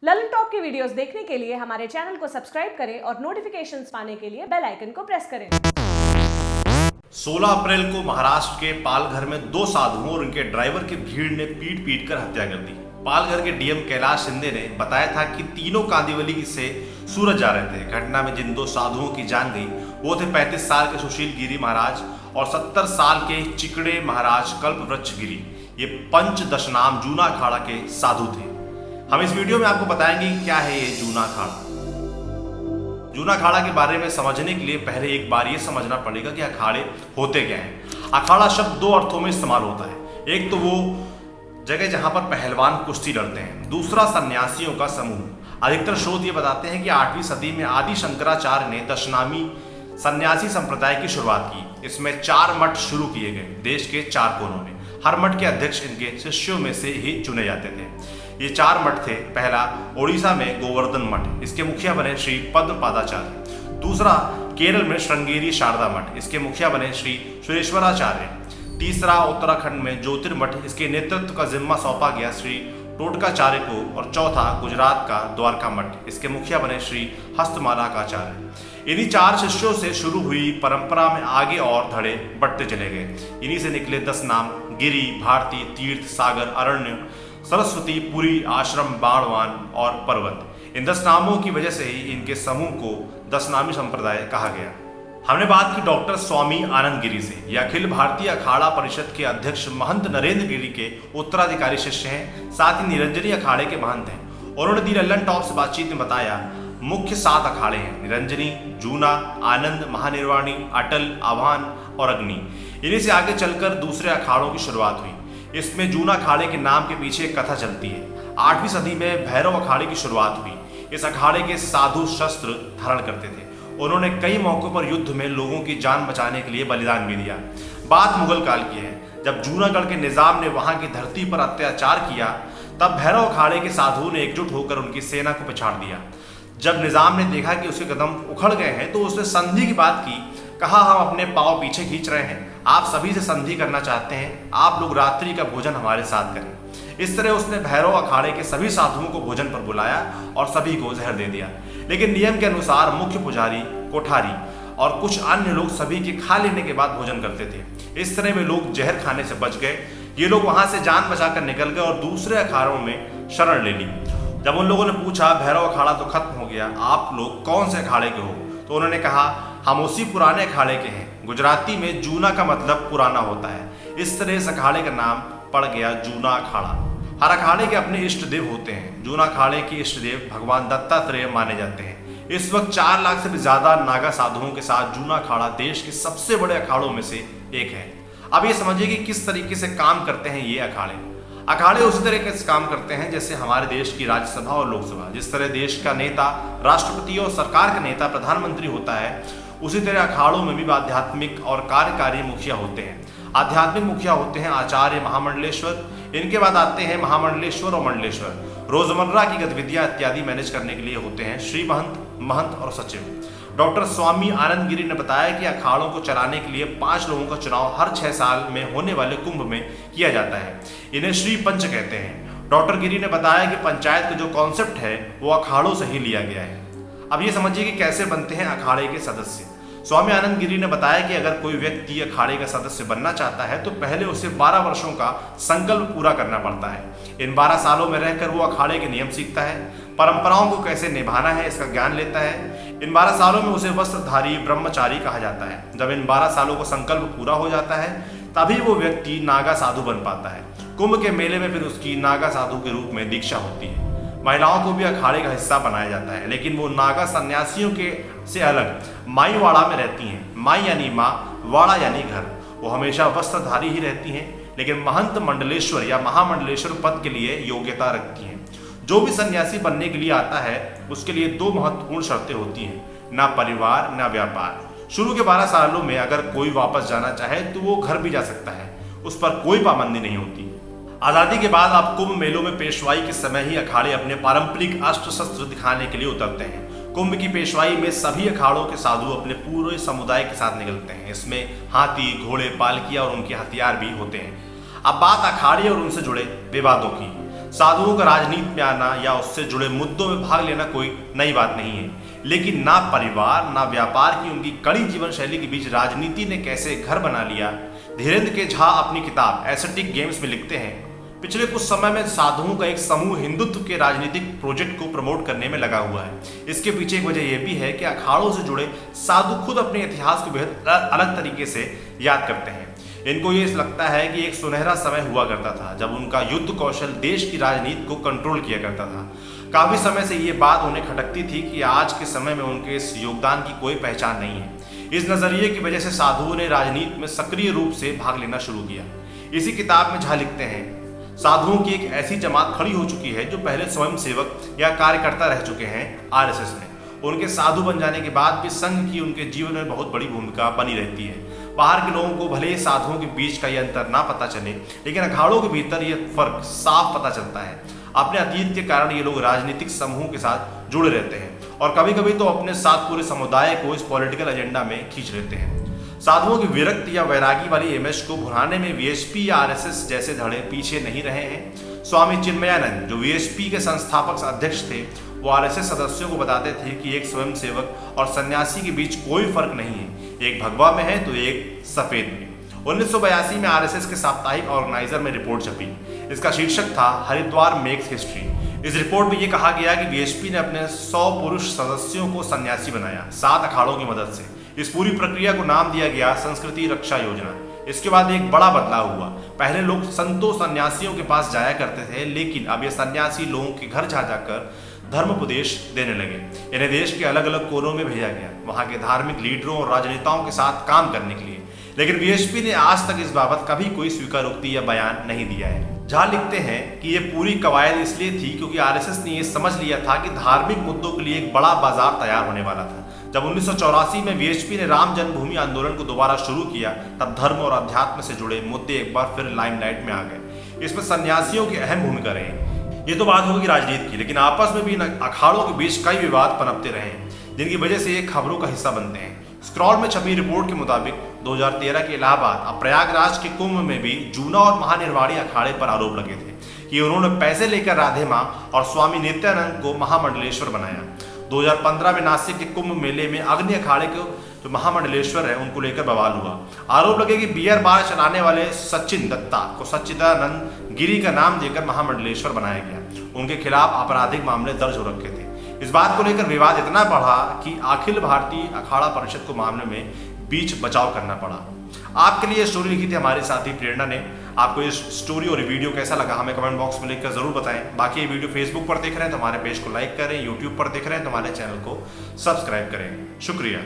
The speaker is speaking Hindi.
ललन टॉप की वीडियोस देखने के लिए हमारे चैनल को सब्सक्राइब करें और नोटिफिकेशंस पाने के लिए बेल आइकन को प्रेस करें। 16 अप्रैल को महाराष्ट्र के पालघर में दो साधुओं और उनके ड्राइवर की भीड़ ने पीट कर हत्या कर दी। पालघर के डीएम कैलाश शिंदे ने बताया था कि तीनों कांदिवली से सूरत जा रहे थे। घटना में जिन दो साधुओं की जान गई वो थे 35 साल के सुशील गिरी महाराज और 70 साल के चिकड़े महाराज कल्प वृक्ष गिरी। ये पंच दशनाम जूना अखाड़ा के साधु थे। हम इस वीडियो में आपको बताएंगे कि क्या है ये जूना अखाड़ा। जूना अखाड़ा के बारे में समझने के लिए पहले एक बार ये समझना पड़ेगा कि अखाड़े होते क्या हैं। अखाड़ा शब्द दो अर्थों में इस्तेमाल होता है। एक तो वो जगह जहां पर पहलवान कुश्ती लड़ते हैं, दूसरा सन्यासियों का समूह। अधिकतर शोध ये बताते हैं कि 8वीं सदी में आदि शंकराचार्य ने दशनामी सन्यासी संप्रदाय की शुरुआत की। इसमें 4 मठ शुरू किए गए देश के 4 कोनों में। हर मठ के अध्यक्ष इनके शिष्यों में से ही चुने जाते थे। ये 4 मठ थे। पहला ओडिशा में गोवर्धन मठ, इसके मुखिया बने श्री पद्मपादाचार्य। दूसरा केरल में श्रृंगेरी शारदा मठ, इसके मुखिया बने श्री सुरेश्वराचार्य। तीसरा उत्तराखंड में ज्योतिर्मठ, इसके नेतृत्व का जिम्मा सौंपा गया श्री टोटकाचार्य को। और चौथा गुजरात का द्वारका मठ, इसके मुखिया बने श्री हस्तमालाकाचार्य। इन्हीं 4 शिष्यों से शुरू हुई परंपरा में आगे और धड़े बढ़ते चले गए। इन्हीं से निकले 10 नाम: गिरी, भारती, तीर्थ, सागर, अरण्य, सरस्वती, पुरी, आश्रम, बाणवान और पर्वत। इन 10 नामों की वजह से ही इनके समूह को दशनामी संप्रदाय कहा गया। हमने बात की डॉक्टर स्वामी आनंद गिरी से। यह अखिल भारतीय अखाड़ा परिषद के अध्यक्ष महंत नरेंद्र गिरी के उत्तराधिकारी शिष्य हैं, साथ ही निरंजनी अखाड़े के महंत हैं। उन्होंने दी ललन टॉप से बातचीत में बताया मुख्य 7 अखाड़े हैं: निरंजनी, जूना, आनंद, महानिर्वाणी, अटल, आह्वान और अग्नि। इन्हीं से आगे चलकर दूसरे अखाड़ों की शुरुआत हुई। इसमें जूना अखाड़े के नाम के पीछे एक कथा चलती है। 8वीं सदी में भैरव अखाड़े की शुरुआत हुई। इस अखाड़े के साधु शस्त्र धारण करते थे। उन्होंने कई मौकों पर युद्ध में लोगों की जान बचाने के लिए बलिदान भी दिया। बात मुगल काल की है, जब जूनागढ़ के निजाम ने वहां की धरती पर अत्याचार किया, तब भैरव अखाड़े के साधुओं ने एकजुट होकर उनकी सेना को पछाड़ दिया। जब निजाम ने देखा कि उसके कदम उखड़ गए हैं तो उसने संधि की बात की। कहा, हम अपने पांव पीछे खींच रहे हैं, आप सभी से संधि करना चाहते हैं, आप लोग रात्रि का भोजन हमारे साथ करें। इस तरह उसने भैरव अखाड़े के सभी साधुओं को भोजन पर बुलाया और सभी को जहर दे दिया। लेकिन नियम के अनुसार मुख्य पुजारी, कोठारी और कुछ अन्य लोग सभी के खा लेने के बाद भोजन करते थे। इस तरह वे लोग जहर खाने से बच गए। ये लोग वहां से जान बचाकर निकल गए और दूसरे अखाड़ों में शरण ले ली। जब उन लोगों ने पूछा, भैरव अखाड़ा तो खत्म हो गया, आप लोग कौन से अखाड़े के हो? तो उन्होंने कहा, हम उसी पुराने अखाड़े के हैं। गुजराती में जूना का मतलब पुराना होता है। इस तरह इस अखाड़े का नाम पड़ गया जूना अखाड़ा। हर अखाड़े के अपने इष्ट देव होते हैं। जूना अखाड़े के इष्ट देव भगवान दत्तात्रेय माने जाते हैं। इस वक्त 4 लाख से भी ज्यादा नागा साधुओं के साथ जूना अखाड़ा देश के सबसे बड़े अखाड़ों में से एक है। अब ये समझिए कि किस तरीके से काम करते हैं ये अखाड़े। अखाड़े उसी तरीके से काम करते हैं जैसे हमारे देश की राज्यसभा और लोकसभा। जिस तरह देश का नेता राष्ट्रपति और सरकार का नेता प्रधानमंत्री होता है, उसी तरह अखाड़ों में भी आध्यात्मिक और कार्यकारी मुखिया होते हैं। आध्यात्मिक मुखिया होते हैं आचार्य, महामंडलेश्वर। इनके बाद आते हैं महामंडलेश्वर और मंडलेश्वर। रोजमर्रा की गतिविधियां इत्यादि मैनेज करने के लिए होते हैं श्री महंत और सचिव। डॉक्टर स्वामी आनंद गिरी ने बताया कि अखाड़ों को चलाने के लिए 5 लोगों का चुनाव हर 6 साल में होने वाले कुंभ में किया जाता है। इन्हें श्री पंच कहते हैं। डॉक्टर गिरी ने बताया कि पंचायत का जो कॉन्सेप्ट है वो अखाड़ों से ही लिया गया है। अब ये समझिए कि कैसे बनते हैं अखाड़े के सदस्य। स्वामी आनंद गिरी ने बताया कि अगर कोई व्यक्ति अखाड़े का सदस्य बनना चाहता है तो पहले उसे 12 वर्षों का संकल्प पूरा करना पड़ता है। इन 12 सालों में रहकर वो अखाड़े के नियम सीखता है, परंपराओं को कैसे निभाना है इसका ज्ञान लेता है। इन 12 सालों में उसे वस्त्रधारी ब्रह्मचारी कहा जाता है। जब इन 12 सालों का संकल्प पूरा हो जाता है तभी वो व्यक्ति नागा साधु बन पाता है। कुंभ के मेले में फिर उसकी नागा साधु के रूप में दीक्षा होती है। महिलाओं को भी अखाड़े का हिस्सा बनाया जाता है, लेकिन वो नागा सन्यासियों के से अलग माई वाड़ा में रहती हैं। माई यानी माँ, वाड़ा यानी घर। वो हमेशा वस्त्रधारी ही रहती हैं, लेकिन महंत मंडलेश्वर या महामंडलेश्वर पद के लिए योग्यता रखती हैं। जो भी सन्यासी बनने के लिए आता है उसके लिए 2 महत्वपूर्ण शर्तें होती हैं, ना परिवार ना व्यापार। शुरू के 12 सालों में अगर कोई वापस जाना चाहे तो वो घर भी जा सकता है, उस पर कोई पाबंदी नहीं होती। आज़ादी के बाद अब कुंभ मेलों में पेशवाई के समय ही अखाड़े अपने पारंपरिक अस्त्र शस्त्र दिखाने के लिए उतरते हैं। कुंभ की पेशवाई में सभी अखाड़ों के साधु अपने पूरे समुदाय के साथ निकलते हैं। इसमें हाथी, घोड़े, पालकियां और उनके हथियार भी होते हैं। अब बात अखाड़े और उनसे जुड़े विवादों की। साधुओं का राजनीति में आना या उससे जुड़े मुद्दों में भाग लेना कोई नई बात नहीं है, लेकिन ना परिवार ना व्यापार की उनकी कड़ी जीवन शैली के बीच राजनीति ने कैसे घर बना लिया। धीरेन्द्र के झा अपनी किताब एस्थेटिक गेम्स में लिखते हैं, पिछले कुछ समय में साधुओं का एक समूह हिंदुत्व के राजनीतिक प्रोजेक्ट को प्रमोट करने में लगा हुआ है। इसके पीछे एक वजह यह भी है कि अखाड़ों से जुड़े साधु खुद अपने इतिहास को बेहद अलग तरीके से याद करते हैं। इनको ये लगता है कि एक सुनहरा समय हुआ करता था जब उनका युद्ध कौशल देश की राजनीति को कंट्रोल किया करता था। काफी समय से ये बात उन्हें खटकती थी कि आज के समय में उनके इस योगदान की कोई पहचान नहीं है। इस नजरिए की वजह से साधुओं ने राजनीति में सक्रिय रूप से भाग लेना शुरू किया। इसी किताब में झा लिखते हैं, साधुओं की एक ऐसी जमात खड़ी हो चुकी है जो पहले स्वयं सेवक या कार्यकर्ता रह चुके हैं आरएसएस में। उनके साधु बन जाने के बाद भी संघ की उनके जीवन में बहुत बड़ी भूमिका बनी रहती है। बाहर के लोगों को भले ही साधुओं के बीच का ये अंतर ना पता चले, लेकिन अखाड़ों के भीतर ये फर्क साफ पता चलता है। अपने अतीत के कारण ये लोग राजनीतिक समूह के साथ जुड़े रहते हैं और कभी कभी तो अपने साथ पूरे समुदाय को इस पॉलिटिकल एजेंडा में खींच लेते हैं। साधुओं की विरक्ति या वैरागी वाली इमेज को भुनाने में वीएचपी या आरएसएस जैसे धड़े पीछे नहीं रहे हैं। स्वामी चिन्मयानंद, जो वीएचपी के संस्थापक अध्यक्ष थे, वो आरएसएस सदस्यों को बताते थे कि एक स्वयंसेवक और सन्यासी के बीच कोई फर्क नहीं है, एक भगवा में है तो एक सफेद में। 1982 में आरएसएस के साप्ताहिक ऑर्गेनाइजर में रिपोर्ट छपी। इसका शीर्षक था हरिद्वार मेक्स हिस्ट्री। इस रिपोर्ट में यह कहा गया कि वीएचपी ने अपने 100 पुरुष सदस्यों को सन्यासी बनाया 7 अखाड़ों की मदद से। इस पूरी प्रक्रिया को नाम दिया गया संस्कृति रक्षा योजना। इसके बाद एक बड़ा बदलाव हुआ। पहले लोग संतों सन्यासियों के पास जाया करते थे, लेकिन अब ये सन्यासी लोगों के घर जा जाकर धर्मोपदेश देने लगे। इन्हें देश के अलग अलग कोनों में भेजा गया, वहां के धार्मिक लीडरों और राजनेताओं के साथ काम करने के लिए। लेकिन वीएचपी ने आज तक इस बाबत कभी कोई स्वीकारोक्ति या बयान नहीं दिया है। झा लिखते हैं कि ये पूरी कवायद इसलिए थी क्योंकि आरएसएस ने ये समझ लिया था कि धार्मिक मुद्दों के लिए एक बड़ा बाजार तैयार होने वाला था। जब 1984 में वीएचपी ने राम जन्मभूमि आंदोलन को दोबारा शुरू किया, तब धर्म और अध्यात्म से जुड़े मुद्दे एक बार फिर लाइमलाइट में आ गए। इसमें सन्यासियों की अहम भूमिका रही। ये तो बात होगी राजनीति की, लेकिन आपस में भी अखाड़ों के बीच कई विवाद पनपते रहे, जिनकी वजह से ये खबरों का हिस्सा बनते हैं। स्क्रॉल में छपी रिपोर्ट के मुताबिक 2013 के इलाहाबाद और प्रयागराज के कुंभ में भी जूना और महानिर्वाणी अखाड़े पर आरोप लगे थे कि उन्होंने पैसे लेकर राधे मां और स्वामी नित्यानंद को महामंडलेश्वर बनाया। 2015 में नासिक के कुंभ मेले में अग्नि अखाड़े के जो महामंडलेश्वर है उनको लेकर बवाल हुआ। आरोप लगे कि बियर बार चलाने वाले सचिन दत्ता को सच्चिदानंद गिरी का नाम देकर महामंडलेश्वर बनाया गया। उनके खिलाफ आपराधिक मामले दर्ज हो रखे थे। इस बात को लेकर विवाद इतना बढ़ा कि अखिल भारतीय अखाड़ा परिषद को मामले में बीच बचाव करना पड़ा। आपके लिए स्टोरी लिखी थी हमारे साथी प्रेरणा ने। आपको ये स्टोरी और वीडियो कैसा लगा हमें कमेंट बॉक्स में लिखकर जरूर बताएं। बाकी ये वीडियो फेसबुक पर देख रहे हैं तो हमारे पेज को लाइक करें, यूट्यूब पर देख रहे हैं तो हमारे चैनल को सब्सक्राइब करें। शुक्रिया।